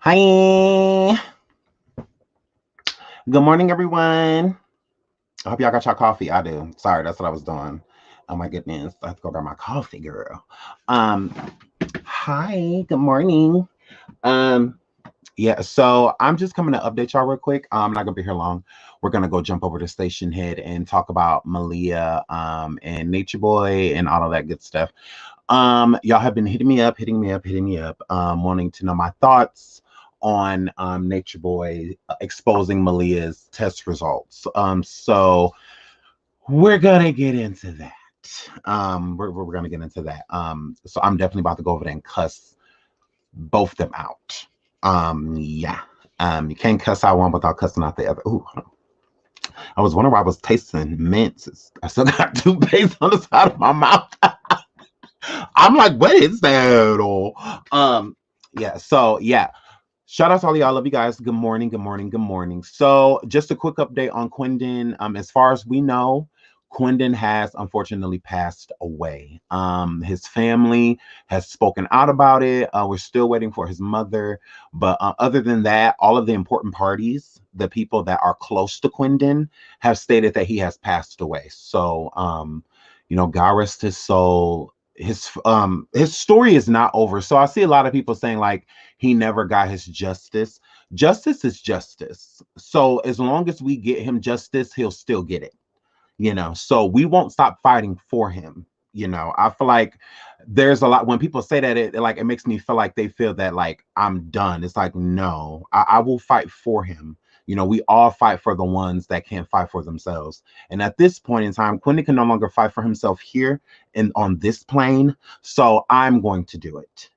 Hi. Good morning, everyone. I hope y'all got your coffee. I do. Sorry, that's what I was doing. Oh my goodness. I have to go grab my coffee, girl. Um, Hi, good morning. Um, yeah, so I'm just coming to update y'all real quick. I'm not gonna be here long. We're gonna go jump over to Station Head and talk about Malia and Nature Boy and all of that good stuff. Y'all have been hitting me up, wanting to know my thoughts on Nature Boy exposing Malia's test results. So we're gonna get into that. We're gonna get into that. So I'm definitely about to go over there and cuss both them out. Yeah. You can't cuss out one without cussing out the other. Ooh, I was wondering why I was tasting mints. I still got toothpaste on the side of my mouth. I'm like, what is that? Or yeah, so yeah. Shout out to all y'all. Love you guys. Good morning, good morning, good morning. So just a quick update on Quindon. As far as we know, Quindon has unfortunately passed away. His family has spoken out about it. We're still waiting for his mother. But other than that, all of the important parties, the people that are close to Quindon, have stated that he has passed away. So God rest his soul. His story is not over. So I see a lot of people saying like he never got his justice. Justice is justice. So as long as we get him justice, he'll still get it. So we won't stop fighting for him. I feel like there's a lot when people say that it makes me feel like they feel that like I'm done. It's like, no, I will fight for him. We all fight for the ones that can't fight for themselves. And at this point in time, Quindon can no longer fight for himself here and on this plane. So I'm going to do it.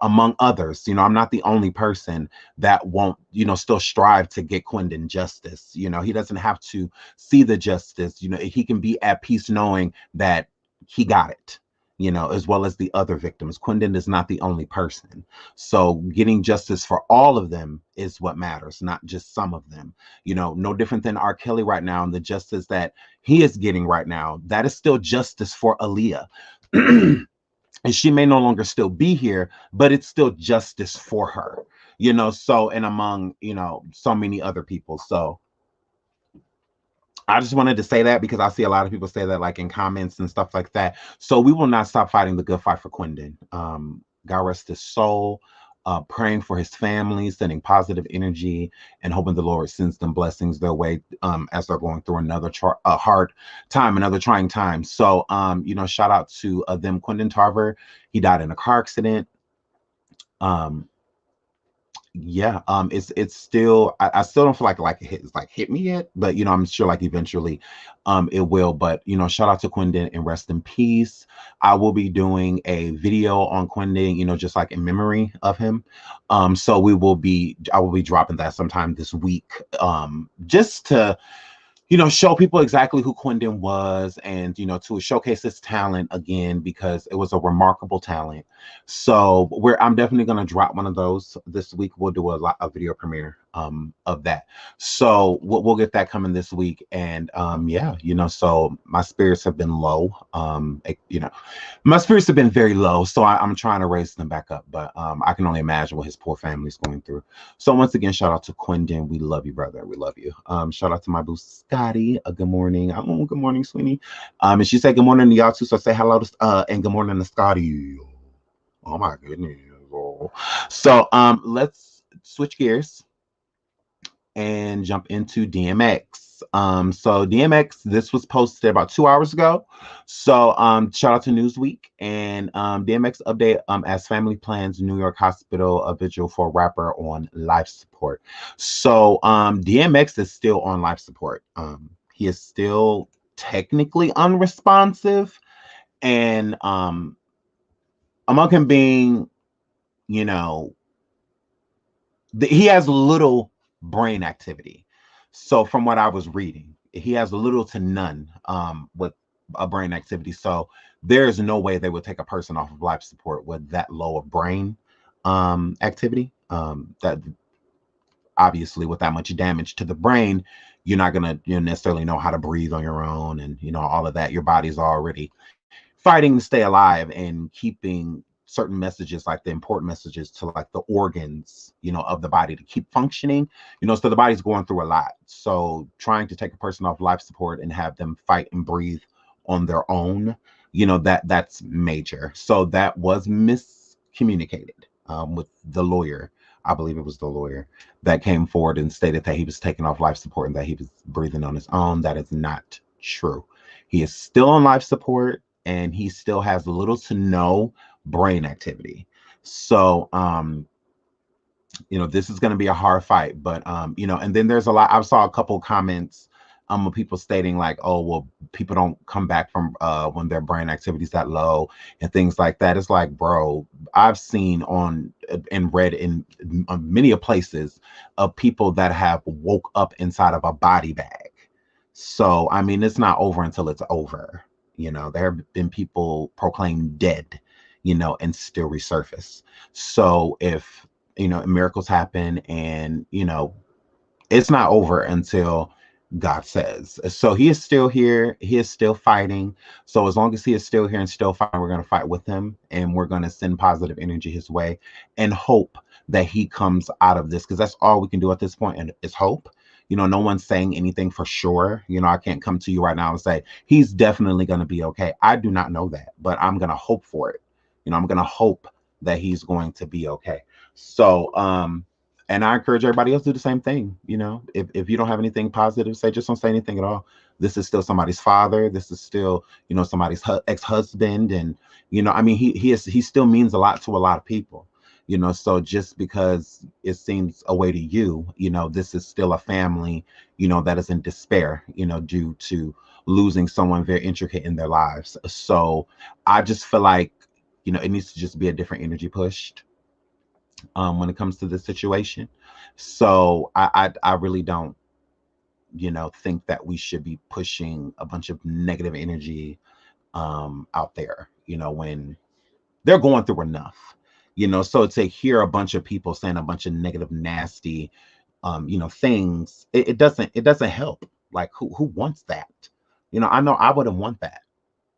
Among others, I'm not the only person that won't, still strive to get Quindon justice. He doesn't have to see the justice. He can be at peace knowing that he got it. As well as the other victims. Quindon is not the only person. So getting justice for all of them is what matters, not just some of them. No different than R. Kelly right now and the justice that he is getting right now. That is still justice for Aaliyah. And she may no longer still be here, but it's still justice for her. So and among, so many other people. So I just wanted to say that because I see a lot of people say that like in comments and stuff like that. So we will not stop fighting the good fight for Quindon. God rest his soul. Praying for his family, sending positive energy, and hoping the Lord sends them blessings their way as they're going through another hard time, another trying time. So, shout out to them, Quindon Tarver. He died in a car accident. Um, yeah, it's still I still don't feel it's like hit me yet, but I'm sure like eventually it will. But shout out to Quindon and rest in peace. I will be doing a video on Quindon, just like in memory of him. So I will be dropping that sometime this week. Just to show people exactly who Quindon was and, to showcase his talent again, because it was a remarkable talent. So I'm definitely going to drop one of those this week. We'll do a video premiere of that. So we'll get that coming this week. And yeah, so my spirits have been low. My spirits have been very low. So I'm trying to raise them back up. But I can only imagine what his poor family's going through. So once again, shout out to Quindon. We love you, brother. We love you. Shout out to my boo Scotty. Good morning. Good morning, Sweeney. And she said good morning to y'all too. So say hello to and good morning to Scotty. Oh my goodness. Oh. So let's switch gears and jump into DMX. So DMX, this was posted about 2 hours ago. So shout out to Newsweek and DMX update as family plans New York hospital a vigil for rapper on life support. So DMX is still on life support. He is still technically unresponsive, and among him being, you know, he has little brain activity. So from what I was reading, he has little to none with a brain activity. So there is no way they would take a person off of life support with that low of brain activity. That obviously with that much damage to the brain, you're not gonna necessarily know how to breathe on your own, and all of that. Your body's already fighting to stay alive and keeping certain messages, like the important messages to like the organs, of the body to keep functioning, so the body's going through a lot. So trying to take a person off life support and have them fight and breathe on their own, that's major. So that was miscommunicated with the lawyer. I believe it was the lawyer that came forward and stated that he was taking off life support and that he was breathing on his own. That is not true. He is still on life support and he still has little to no brain activity. So, this is going to be a hard fight, but, and then there's a lot, I saw a couple comments, of people stating like, oh, well, people don't come back from, when their brain activity is that low and things like that. It's like, bro, I've seen on and read in many places of people that have woke up inside of a body bag. So, I mean, it's not over until it's over. There have been people proclaimed dead, and still resurface. So if, miracles happen and, it's not over until God says. So he is still here. He is still fighting. So as long as he is still here and still fighting, we're going to fight with him and we're going to send positive energy his way and hope that he comes out of this, because that's all we can do at this point, and it's hope. No one's saying anything for sure. I can't come to you right now and say he's definitely going to be okay. I do not know that, but I'm going to hope for it. I'm going to hope that he's going to be okay. So, and I encourage everybody else to do the same thing. If you don't have anything positive to say, just don't say anything at all. This is still somebody's father. This is still, somebody's ex-husband. And, I mean, he still means a lot to a lot of people, so just because it seems a way to you, this is still a family, that is in despair, due to losing someone very intricate in their lives. So I just feel like, it needs to just be a different energy pushed when it comes to this situation. So I really don't, think that we should be pushing a bunch of negative energy out there, when they're going through enough, so to hear a bunch of people saying a bunch of negative, nasty, things, it doesn't help. Like who wants that? I know I wouldn't want that.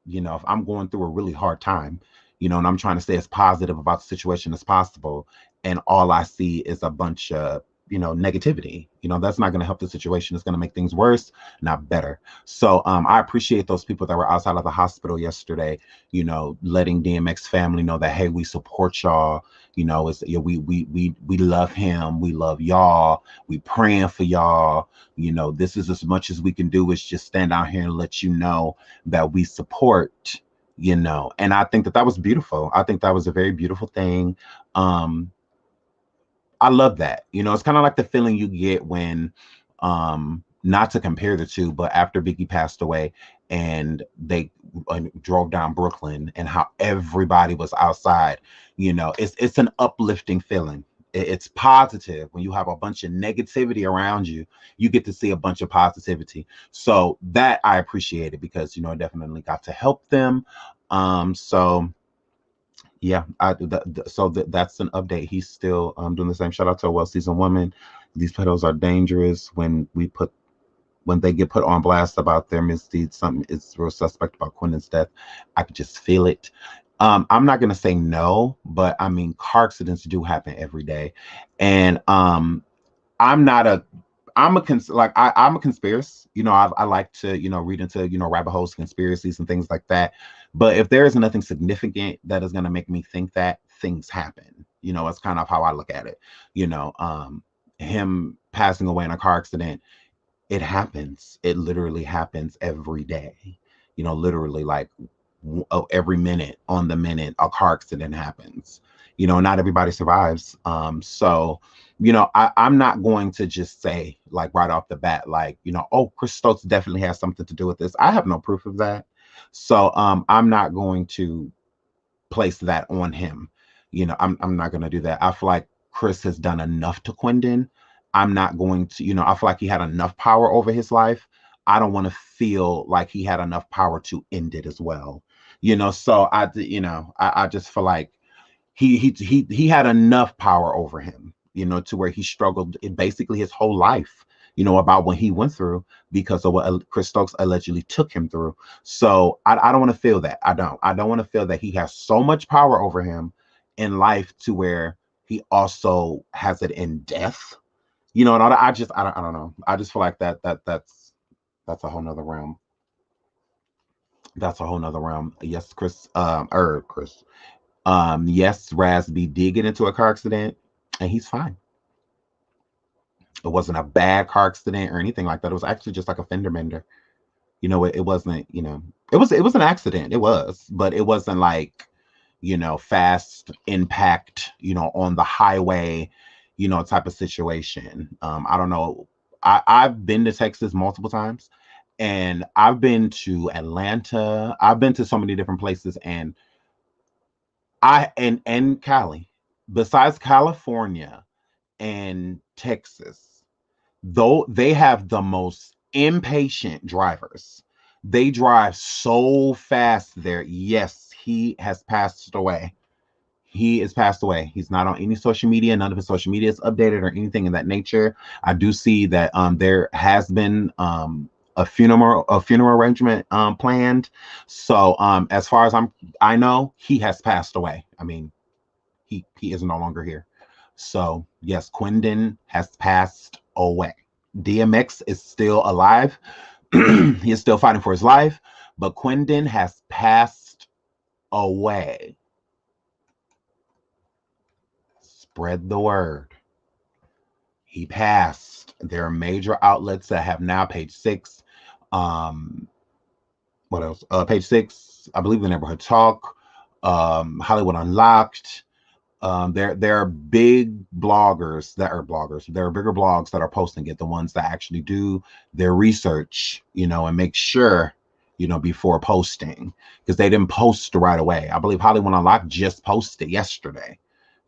If I'm going through a really hard time, and I'm trying to stay as positive about the situation as possible, and all I see is a bunch of, negativity, that's not going to help the situation. It's going to make things worse, not better. So I appreciate those people that were outside of the hospital yesterday, letting DMX family know that, hey, we support y'all. It's, we love him. We love y'all. We praying for y'all. This is as much as we can do, is just stand out here and let you know that we support, and I think that was beautiful. I think that was a very beautiful thing. I love that. It's kind of like the feeling you get when, not to compare the two, but after Biggie passed away and they drove down Brooklyn and how everybody was outside, it's an uplifting feeling. It's positive. When you have a bunch of negativity around you, you get to see a bunch of positivity. So that I appreciated, because, it definitely got to help them. So yeah, that's an update. He's still doing the same. Shout out to a well-seasoned woman. These pedos are dangerous. When they get put on blast about their misdeeds, something is real suspect about Quindon's death. I could just feel it. I'm not gonna say no, but I mean, car accidents do happen every day, and I'm not a I'm a I'm a conspiracy. I like to, read into, rabbit holes, conspiracies and things like that. But if there is nothing significant that is going to make me think that things happen, it's kind of how I look at it. Him passing away in a car accident, it happens. It literally happens every day. Literally like every minute on the minute, a car accident happens. Not everybody survives. So, I'm not going to just say like right off the bat, like, oh, Chris Stokes definitely has something to do with this. I have no proof of that. So I'm not going to place that on him. I'm not going to do that. I feel like Chris has done enough to Quindon. I'm not going to, I feel like he had enough power over his life. I don't want to feel like he had enough power to end it as well. So I just feel like he had enough power over him, to where he struggled in basically his whole life, about what he went through because of what Chris Stokes allegedly took him through. So I don't want to feel that. I don't want to feel that he has so much power over him in life to where he also has it in death. You know, and all that. I don't know. I just feel like that's a whole nother realm. That's a whole nother realm. Yes, Chris. Yes, Rasby did get into a car accident, and he's fine. It wasn't a bad car accident or anything like that. It was actually just like a fender bender. You know, it wasn't. You know, it was an accident. It was, but it wasn't like, fast impact. On the highway. Type of situation. I don't know. I've been to Texas multiple times, and I've been to Atlanta. I've been to so many different places, and Cali. Besides California and Texas, though they have the most impatient drivers. They drive so fast there. Yes, he has passed away. He is passed away. He's not on any social media. None of his social media is updated or anything in that nature. I do see that there has been a funeral arrangement planned. So as far as I know, he has passed away. I mean, he is no longer here. So yes, Quindon has passed away. DMX is still alive. He is still fighting for his life, but Quindon has passed away. Spread the word. He passed. There are major outlets that have now page six. Um, what else? Page six, I believe the Neighborhood Talk, Hollywood Unlocked. There are big bloggers that are bloggers. There are bigger blogs that are posting it, the ones that actually do their research, and make sure, before posting, because they didn't post right away. I believe Hollywood Unlocked just posted yesterday,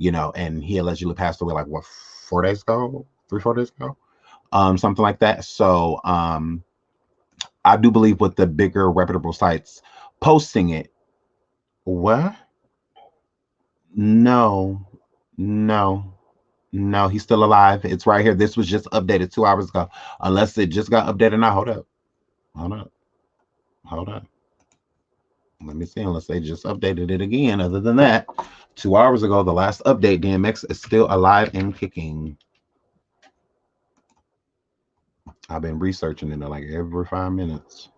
and he allegedly passed away like what, 4 days ago, 3, 4 days ago, something like that. So I do believe with the bigger reputable sites posting it. What? No, no. No, he's still alive. It's right here. This was just updated 2 hours ago. Unless it just got updated now. Hold up. Hold up. Hold up. Let me see. Unless they just updated it again. Other than that, 2 hours ago, the last update, DMX is still alive and kicking. I've been researching it like every 5 minutes.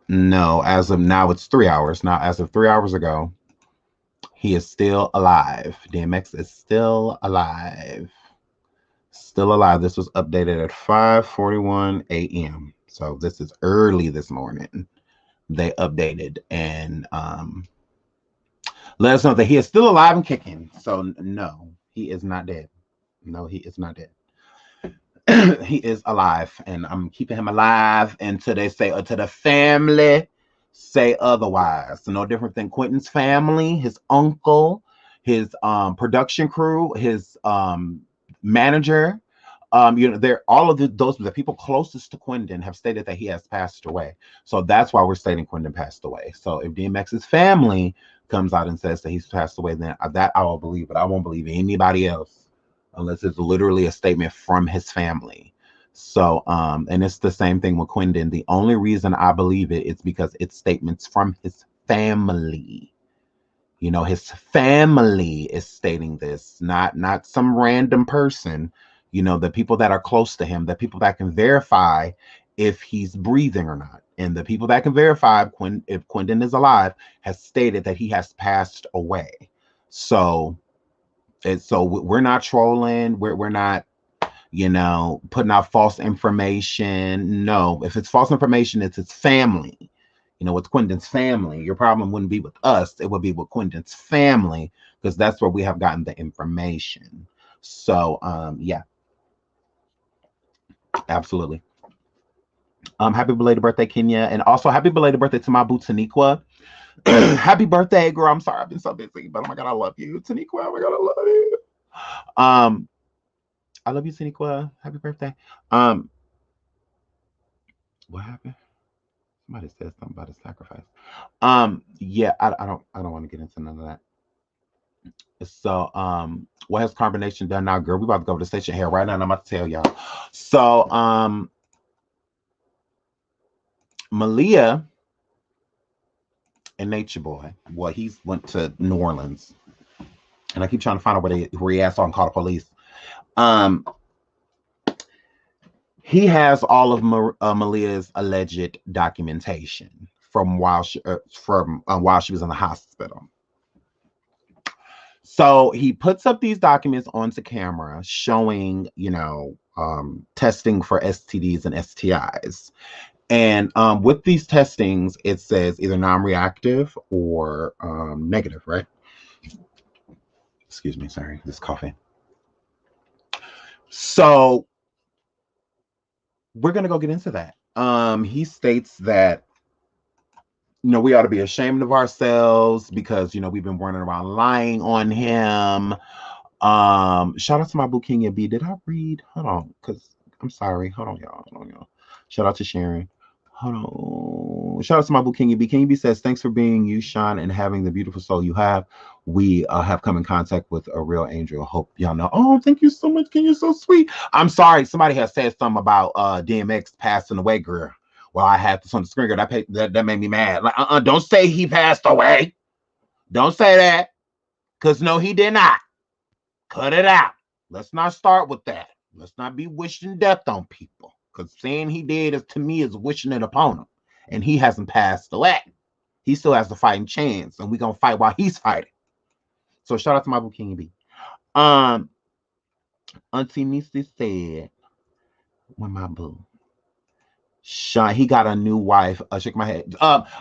No, as of now, it's 3 hours. Now, as of 3 hours ago, he is still alive. DMX is still alive. Still alive. This was updated at 5:41 a.m. So this is early this morning. They updated and let us know that he is still alive and kicking. So no, he is not dead. No, he is not dead. He is alive, and I'm keeping him alive until they say, or to the family say otherwise. So no different than Quentin's family, his uncle, his production crew, his manager. They're all of those the people closest to Quindon have stated that he has passed away. So that's why we're stating Quindon passed away. So if DMX's family comes out and says that he's passed away, then that I will believe, but I won't believe anybody else unless it's literally a statement from his family. So and it's the same thing with Quindon. The only reason I believe it is because it's statements from his family. His family is stating this, not some random person. The people that are close to him, the people that can verify if he's breathing or not, and the people that can verify if Quindon is alive has stated that he has passed away. So we're not trolling. We're not putting out false information. No, if it's false information, it's his family. With Quindon's family, your problem wouldn't be with us. It would be with Quindon's family, because that's where we have gotten the information. So, yeah, absolutely. Happy belated birthday, Kenya. And also happy belated birthday to my boo, Taniqua. Happy birthday, girl. I'm sorry I've been so busy, but oh my God, I love you, Taniqua. Oh my God, I love you. I love you, Taniqua. Happy birthday. What happened? Somebody said something about a sacrifice. Yeah, I don't want to get into none of that. So, what has carbonation done now, girl? We about to go to the station here right now, and I'm about to tell y'all. So, Malia and Nature Boy. Well, he went to New Orleans, and I keep trying to find out where he asked on call the police. Um, he has all of Malia's alleged documentation from while she was in the hospital. So he puts up these documents onto camera showing, testing for STDs and STIs. And with these testings, it says either non-reactive or negative, right? Excuse me, sorry, this coffee. So we're going to go get into that. He states that, we ought to be ashamed of ourselves because, we've been running around lying on him. Shout out to my boo Kenya B. Did I read? Hold on, because I'm sorry. Hold on, y'all. Shout out to Sharon. Hold on. Shout out to my boo Kenya B. Kenya B says, thanks for being you, Sean, and having the beautiful soul you have. We have come in contact with a real angel. Hope y'all know. Oh, thank you so much, Kenya. You're so sweet. I'm sorry. Somebody has said something about DMX passing away, girl. Well, I had this on the screen, girl. That made me mad. Like, don't say he passed away. Don't say that. Because no, he did not. Cut it out. Let's not start with that. Let's not be wishing death on people. Because saying he did to me is wishing it upon him. And he hasn't passed away. He still has the fighting chance. And we're going to fight while he's fighting. So shout out to my boo King B. Auntie Nisi said, when my boo. Sean, he got a new wife. Shake my head.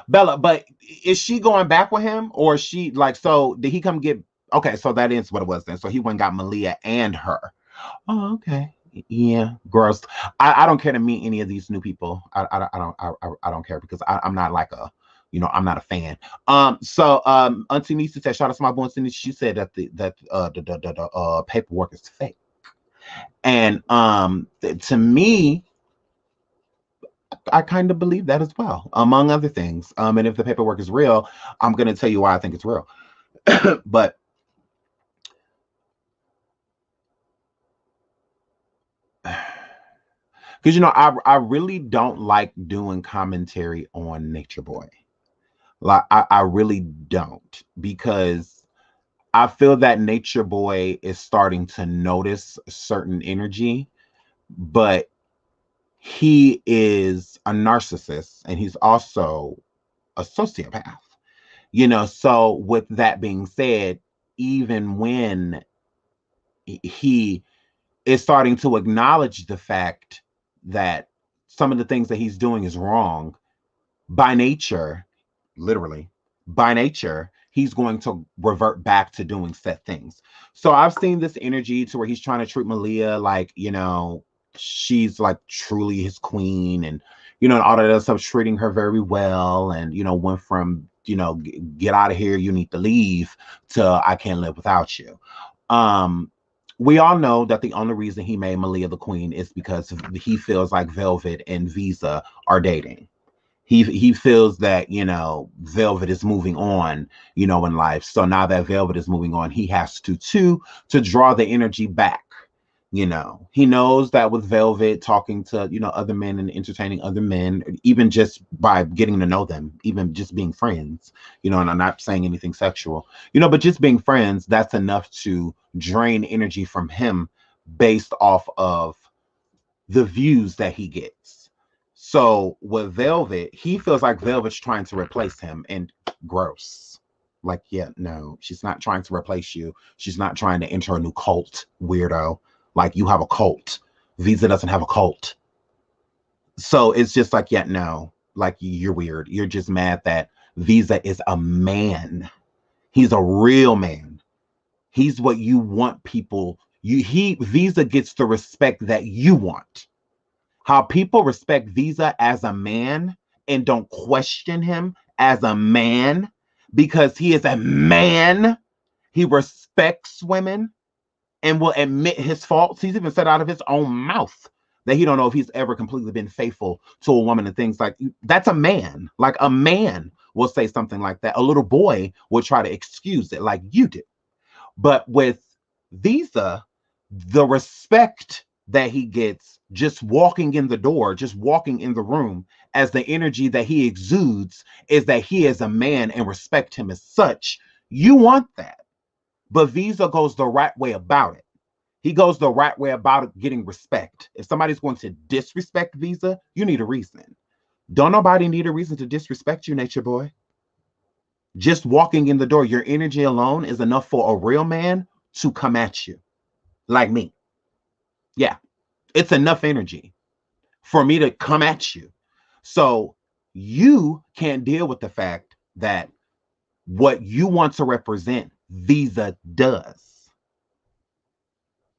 Bella, but is she going back with him? Or is she so did he come get okay, so that is what it was then. So he went and got Malia and her. Oh, okay. Yeah, gross. I don't care to meet any of these new people. I don't care because I'm not like I'm not a fan. So Auntie Nisa said, shout out to my boy Auntie Nisa. She said that the paperwork is fake. And to me, I kind of believe that as well, among other things. And if the paperwork is real, I'm going to tell you why I think it's real. But because I really don't like doing commentary on Nature Boy. Like I really don't, because I feel that Nature Boy is starting to notice certain energy, but he is a narcissist and he's also a sociopath. So with that being said, even when he is starting to acknowledge the fact that some of the things that he's doing is wrong, by nature, literally, by nature, he's going to revert back to doing set things. So I've seen this energy to where he's trying to treat Malia like, she's like truly his queen, and and all that other stuff, treating her very well, and went from get out of here, you need to leave, to I can't live without you. We all know that the only reason he made Malia the queen is because he feels like Velvet and Visa are dating. He feels that Velvet is moving on in life. So now that Velvet is moving on, he has to draw the energy back. He knows that with Velvet talking to other men and entertaining other men, even just by getting to know them, even just being friends, and I'm not saying anything sexual, but just being friends, that's enough to drain energy from him based off of the views that he gets. So with Velvet, he feels like Velvet's trying to replace him, and gross. Like, yeah, no, she's not trying to replace you. She's not trying to enter a new cult, weirdo. Like, you have a cult. Visa doesn't have a cult. So it's just like, yeah, no, like, you're weird. You're just mad that Visa is a man. He's a real man. He's what you want people. Visa gets the respect that you want. How people respect Visa as a man and don't question him as a man because he is a man. He respects women and will admit his faults. He's even said out of his own mouth that he don't know if he's ever completely been faithful to a woman and things like that's a man. Like, a man will say something like that. A little boy will try to excuse it like you do. But with Visa, the respect that he gets just walking in the door, just walking in the room as the energy that he exudes is that he is a man and respect him as such, you want that. But Visa goes the right way about it. He goes the right way about it, getting respect. If somebody's going to disrespect Visa, you need a reason. Don't nobody need a reason to disrespect you, Nature Boy. Just walking in the door, your energy alone is enough for a real man to come at you. Like me. Yeah. It's enough energy for me to come at you. So you can't deal with the fact that what you want to represent, Visa does.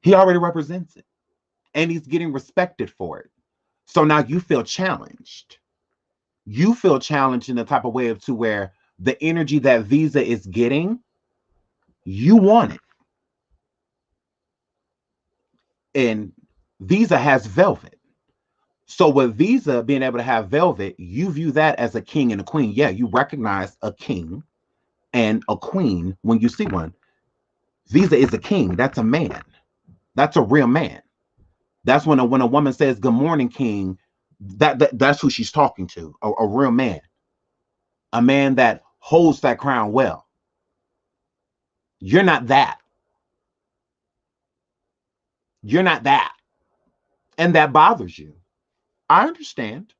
He already represents it. And he's getting respected for it. So now you feel challenged. You feel challenged in the type of way of to where the energy that Visa is getting, you want it. And Visa has velvet. So with Visa being able to have velvet, you view that as a king and a queen. Yeah, you recognize a king and a queen when you see one. Visa is a king. That's a man. That's a real man. That's when a woman says, "Good morning, king." That's who she's talking to. A real man. A man that holds that crown well. You're not that. You're not that. And that bothers you. I understand.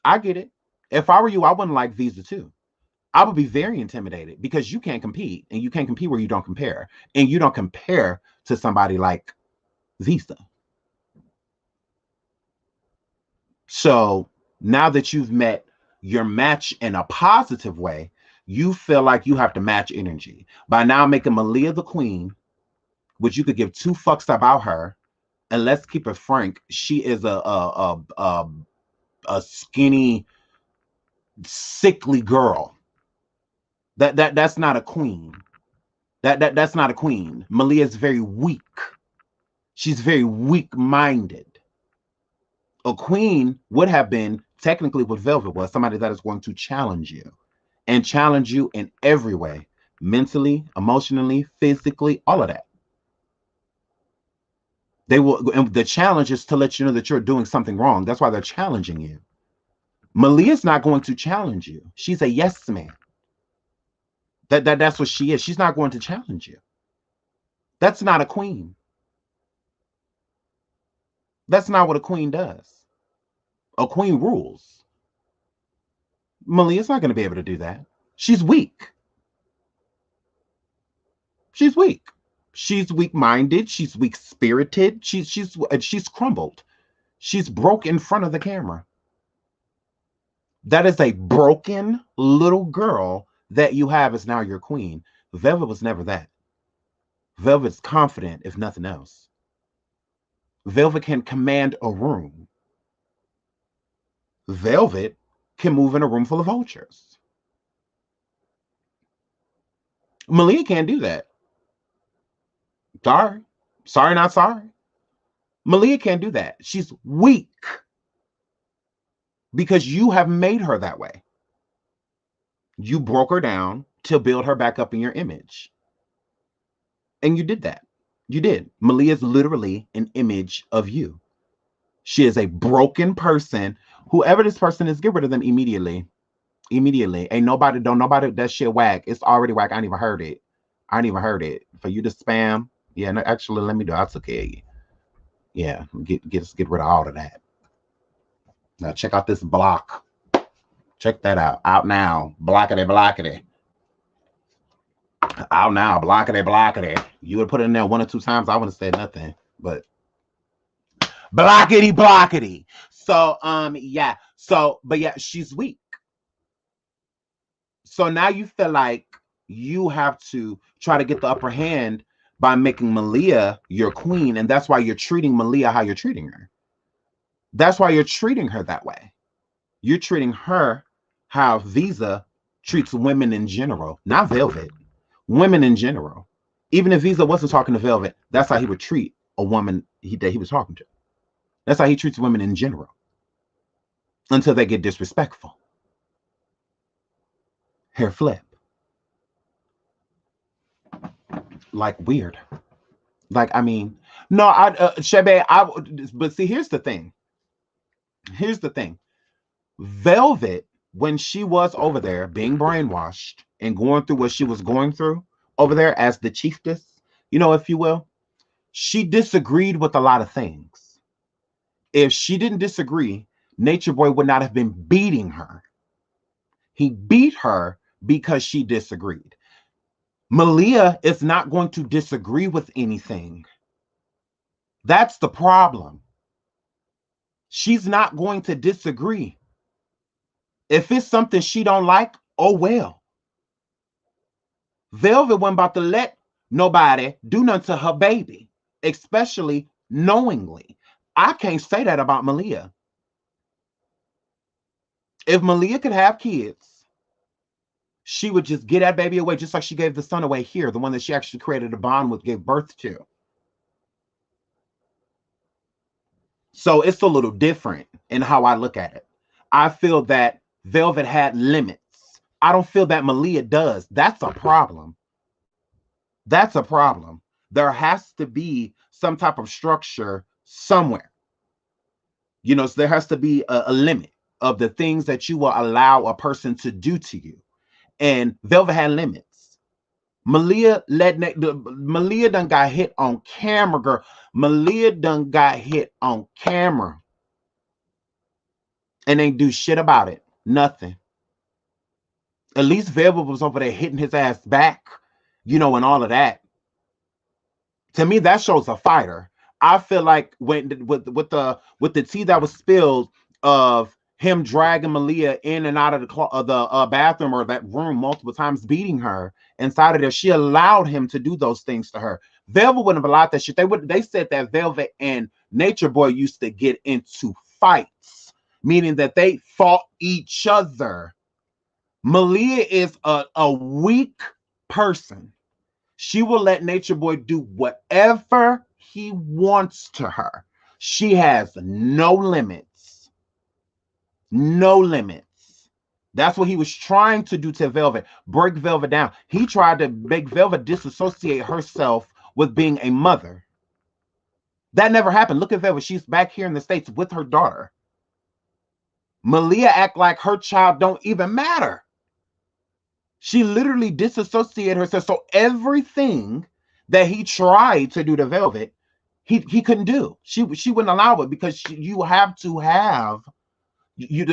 I get it. If I were you, I wouldn't like Visa too. I would be very intimidated because you can't compete, and you can't compete where you don't compare. And you don't compare to somebody like Visa. So now that you've met your match in a positive way, you feel like you have to match energy. By now making Malia the queen, which you could give two fucks about her, and let's keep it frank, she is a skinny, sickly girl. That's not a queen. That's not a queen. Malia is very weak. She's very weak-minded. A queen would have been technically what Velvet was, somebody that is going to challenge you and challenge you in every way, mentally, emotionally, physically, all of that. They will, and the challenge is to let you know that you're doing something wrong. That's why they're challenging you. Malia's not going to challenge you. She's a yes man. That's what she is. She's not going to challenge you. That's not a queen. That's not what a queen does. A queen rules. Malia's not going to be able to do that. She's weak. She's weak. She's weak-minded. She's weak-spirited. She's crumbled. She's broke in front of the camera. That is a broken little girl that you have as now your queen. Velvet was never that. Velvet's confident, if nothing else. Velvet can command a room. Velvet can move in a room full of vultures. Malia can't do that. Sorry. Sorry, not sorry. Malia can't do that. She's weak. Because you have made her that way. You broke her down to build her back up in your image. And you did that. You did. Malia is literally an image of you. She is a broken person. Whoever this person is, get rid of them immediately. Immediately. Ain't nobody, don't nobody, that shit whack. It's already whack. I ain't even heard it. I ain't even heard it. For you to spam. Yeah, no, actually, let me do it. I'll take care of you. Yeah, get rid of all of that. Now check out this block. Check that out. Out now. Blockity, blockity. Out now. Blockity, blockity. You would put it in there one or two times, I wouldn't have said nothing. But blockity, blockity. So, yeah. So, but yeah, she's weak. So now you feel like you have to try to get the upper hand by making Malia your queen. And that's why you're treating Malia how you're treating her. That's why you're treating her that way. You're treating her how Visa treats women in general, not Velvet. Women in general. Even if Visa wasn't talking to Velvet, that's how he would treat a woman that he was talking to. That's how he treats women in general. Until they get disrespectful. Hair flip. Like weird. Like, I mean, no, Shebe, but see, here's the thing. Here's the thing. Velvet, when she was over there being brainwashed and going through what she was going through over there as the chiefess, if you will, she disagreed with a lot of things. If she didn't disagree, Nature Boy would not have been beating her. He beat her because she disagreed. Malia is not going to disagree with anything. That's the problem. She's not going to disagree. If it's something she don't like, oh well. Velvet wasn't about to let nobody do nothing to her baby, especially knowingly. I can't say that about Malia. If Malia could have kids, she would just get that baby away, just like she gave the son away here, the one that she actually created a bond with, gave birth to. So it's a little different in how I look at it. I feel that Velvet had limits. I don't feel that Malia does. That's a problem. That's a problem. There has to be some type of structure somewhere. So there has to be a limit of the things that you will allow a person to do to you. And Velvet had limits. Malia done got hit on camera, girl. Malia done got hit on camera. And ain't do shit about it. Nothing. At least Velvet was over there hitting his ass back, and all of that. To me, that shows a fighter. I feel like when with the tea that was spilled of him dragging Malia in and out of the bathroom or that room multiple times, beating her inside of there, she allowed him to do those things to her. Velvet wouldn't have allowed that shit. They said that Velvet and Nature Boy used to get into fights, meaning that they fought each other. Malia is a weak person. She will let Nature Boy do whatever he wants to her. She has no limits. No limits. That's what he was trying to do to Velvet. Break Velvet down. He tried to make Velvet disassociate herself with being a mother. That never happened. Look at Velvet. She's back here in the States with her daughter. Malia act like her child don't even matter. She literally disassociated herself. So everything that he tried to do to Velvet, he couldn't do. She wouldn't allow it because you have to have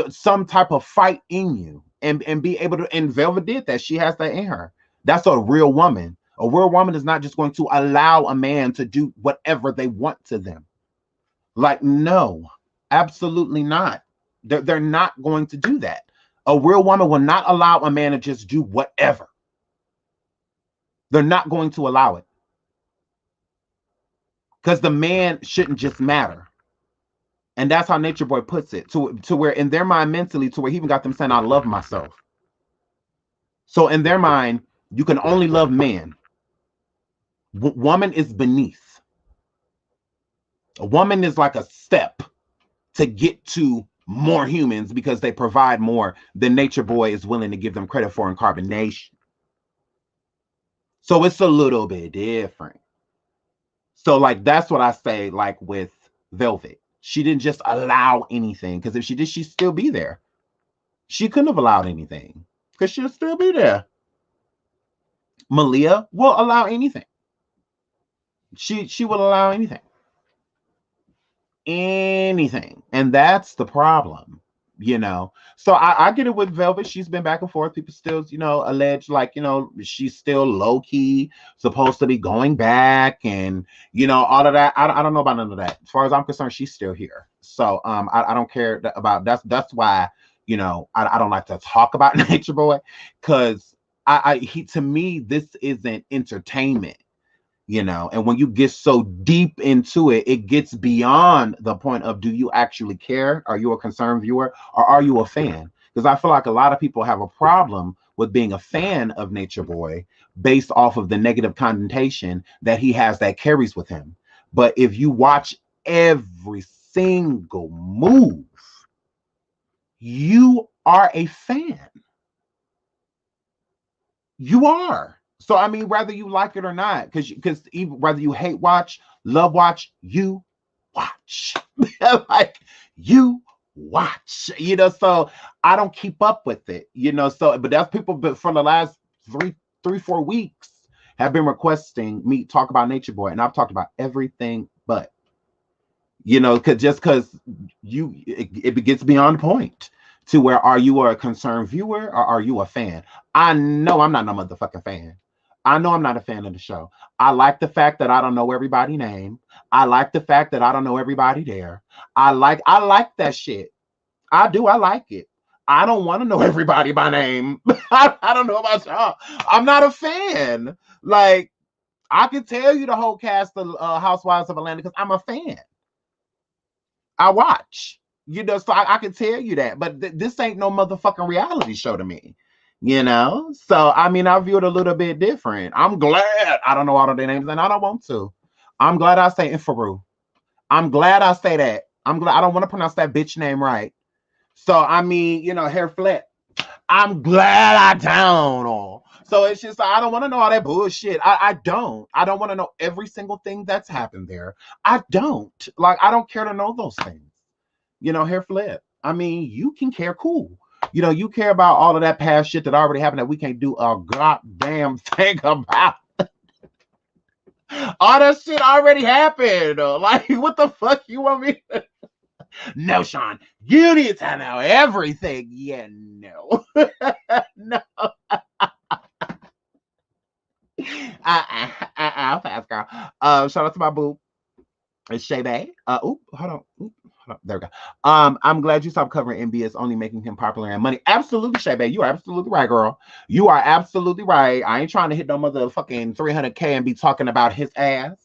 some type of fight in you and be able to. And Velvet did that. She has that in her. That's a real woman. A real woman is not just going to allow a man to do whatever they want to them. Like, no, absolutely not. They're not going to do that. A real woman will not allow a man to just do whatever. They're not going to allow it. Because the man shouldn't just matter. And that's how Nature Boy puts it. To where in their mind mentally, to where he even got them saying, I love myself. So in their mind, you can only love man. Woman is beneath. A woman is like a step to get to more humans because they provide more than Nature Boy is willing to give them credit for in carbonation. So it's a little bit different. So like that's what I say, like with Velvet. She didn't just allow anything, because if she did, she'd still be there. She couldn't have allowed anything because she'll still be there. Malia will allow anything. She will allow anything. Anything. And that's the problem, So I get it with Velvet. She's been back and forth. People still, allege like, she's still low-key supposed to be going back and, all of that. I don't know about none of that. As far as I'm concerned, she's still here. So I don't care about that's why, I don't like to talk about Nature Boy, because to me, this isn't entertainment. And when you get so deep into it, it gets beyond the point of, do you actually care? Are you a concerned viewer, or are you a fan? Because I feel like a lot of people have a problem with being a fan of Nature Boy based off of the negative connotation that he has that carries with him. But if you watch every single move, you are a fan. You are. So, I mean, whether you like it or not, because even whether you hate watch, love watch, you watch. Like, you watch, so I don't keep up with it, so, but that's people, but for the last 4 weeks have been requesting me talk about Nature Boy, and I've talked about everything but, because it gets beyond the point to where, are you a concerned viewer or are you a fan? I know I'm not no motherfucking fan. I know I'm not a fan of the show. I like the fact that I don't know everybody's name. I like the fact that I don't know everybody there. I like that shit. I do. I like it. I don't want to know everybody by name. I don't know about y'all. I'm not a fan. Like, I can tell you the whole cast of Housewives of Atlanta because I'm a fan. I watch, so I can tell you that. But this ain't no motherfucking reality show to me, So, I mean, I view it a little bit different. I'm glad I don't know all of their names, and I don't want to. I'm glad I say Infaru. I'm glad I say that. I'm glad I don't want to pronounce that bitch name right. So, I mean, hair flat. I'm glad I don't know. So it's just, I don't want to know all that bullshit. I don't. I don't want to know every single thing that's happened there. I don't. Like, I don't care to know those things. Hair flip. I mean, you can care, cool. You care about all of that past shit that already happened that we can't do a goddamn thing about. All that shit already happened. Like, what the fuck you want me to... No, Sean, you need to know everything. Yeah, no. No. I'll pass, girl. Shout out to my boo. It's Shay Bay. Hold on. There we go. I'm glad you stopped covering MB. Only making him popular and money. Absolutely, Shay Bay. You are absolutely right, girl. You are absolutely right. I ain't trying to hit no motherfucking 300K and be talking about his ass.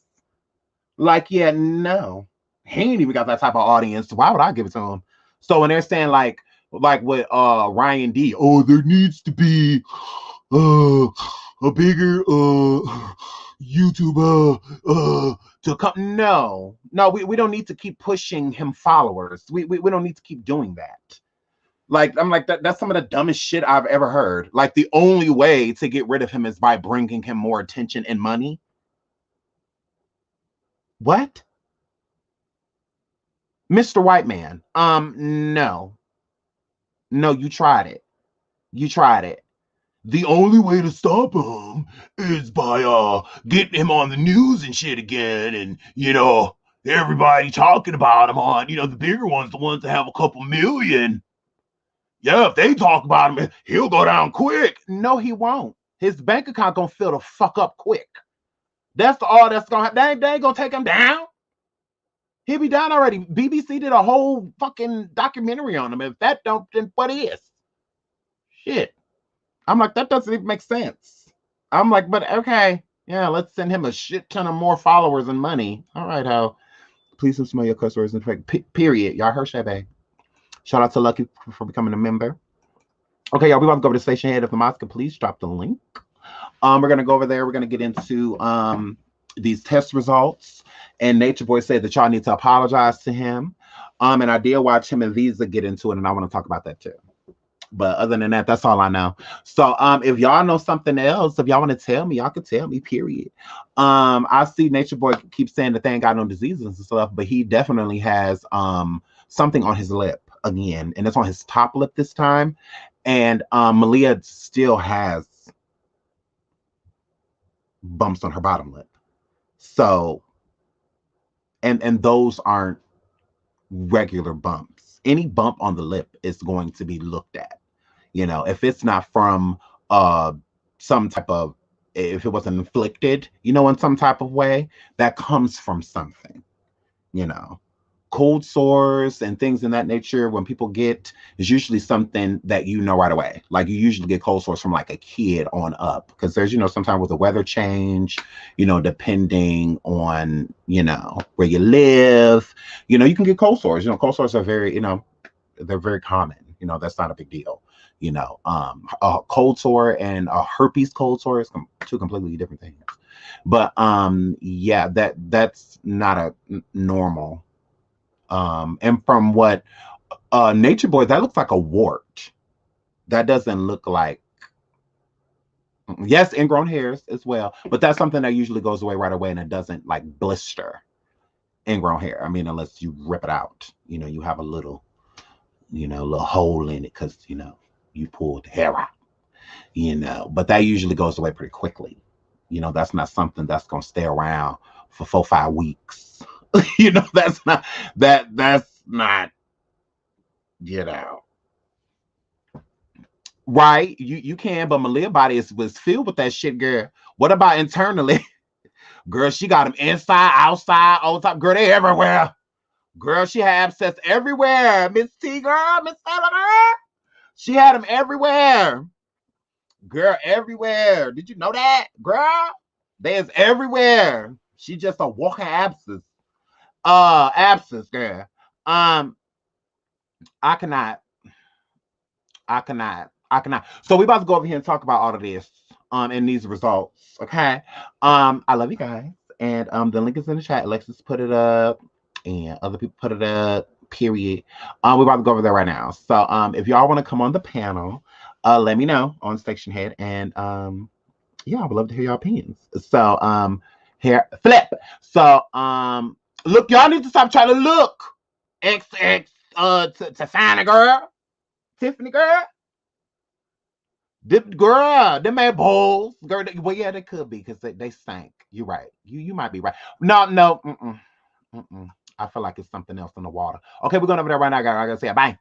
Like, yeah, no. He ain't even got that type of audience. Why would I give it to him? So when they're saying like with Ryan D, oh, there needs to be a bigger YouTuber to come. No, we don't need to keep pushing him followers. We don't need to keep doing that. Like, I'm like, that's some of the dumbest shit I've ever heard. Like, the only way to get rid of him is by bringing him more attention and money. What? Mr. White Man. No. No, you tried it. You tried it. The only way to stop him is by getting him on the news and shit again, and everybody talking about him on, the bigger ones, the ones that have a couple million. Yeah, if they talk about him, he'll go down quick. No, he won't. His bank account gonna fill the fuck up quick. That's all that's gonna happen. They ain't gonna take him down. He'll be down already. BBC did a whole fucking documentary on him. If that don't, then what is? Shit. I'm like, that doesn't even make sense. I'm like, but okay, yeah, let's send him a shit ton of more followers and money. All right, how? Please don't smell your cuss words in effect. Period. Y'all heard Shabay. Shout out to Lucky for becoming a member. Okay, y'all, we want to go over to Station Head of the Mosque. Please drop the link. We're gonna go over there. We're gonna get into these test results. And Nature Boy said that y'all need to apologize to him. And I did watch him and Visa get into it, and I want to talk about that too. But other than that, that's all I know. So if y'all know something else, if y'all want to tell me, y'all can tell me, period. I see Nature Boy keep saying that they ain't got no diseases and stuff, but he definitely has something on his lip again, and it's on his top lip this time. And Malia still has bumps on her bottom lip. So, and those aren't regular bumps. Any bump on the lip is going to be looked at. If it's not from some type of, if it wasn't inflicted, in some type of way, that comes from something. Cold sores and things in that nature, when people get, is usually something that right away. Like, you usually get cold sores from like a kid on up, because there's sometimes with the weather change, depending on where you live, you can get cold sores. Cold sores are very, they're very common. That's not a big deal. A cold sore and a herpes cold sore is two completely different things. But yeah, that's not a normal. And from what Nature Boy, that looks like a wart. That doesn't look like, yes, ingrown hairs as well, but that's something that usually goes away right away, and it doesn't like blister ingrown hair. I mean, unless you rip it out, you have a little you know, a little hole in it because, you know, you pulled the hair out, you know, but that usually goes away pretty quickly. You know, that's not something that's going to stay around for 4 or 5 weeks. You know, that's not, you know, right. You can, but Malia body was filled with that shit, girl. What about internally? Girl, she got them inside, outside, on top. Girl, they everywhere. Girl, she had abscess everywhere. Miss T girl, Miss Taylor girl. She had them everywhere. Girl, everywhere. Did you know that? Girl, they is everywhere. She just a walking abscess. Abscess, girl. Um, I cannot. I cannot. So we about to go over here and talk about all of this. And these results. Okay. I love you guys. And the link is in the chat. Alexis put it up, and other people put it up. Period. We're about to go over there right now. So if y'all want to come on the panel, let me know on Station Head, and yeah, I would love to hear your opinions. So here, flip. So look, y'all need to stop trying to look. XX to find a girl, Tiffany girl. Girl, them ain't bowls. Girl, well, yeah, they could be because they stank. You're right. You might be right. No, no. Mm-mm, mm-mm. I feel like it's something else in the water. Okay, we're going over there right now, guys. I gotta say bye.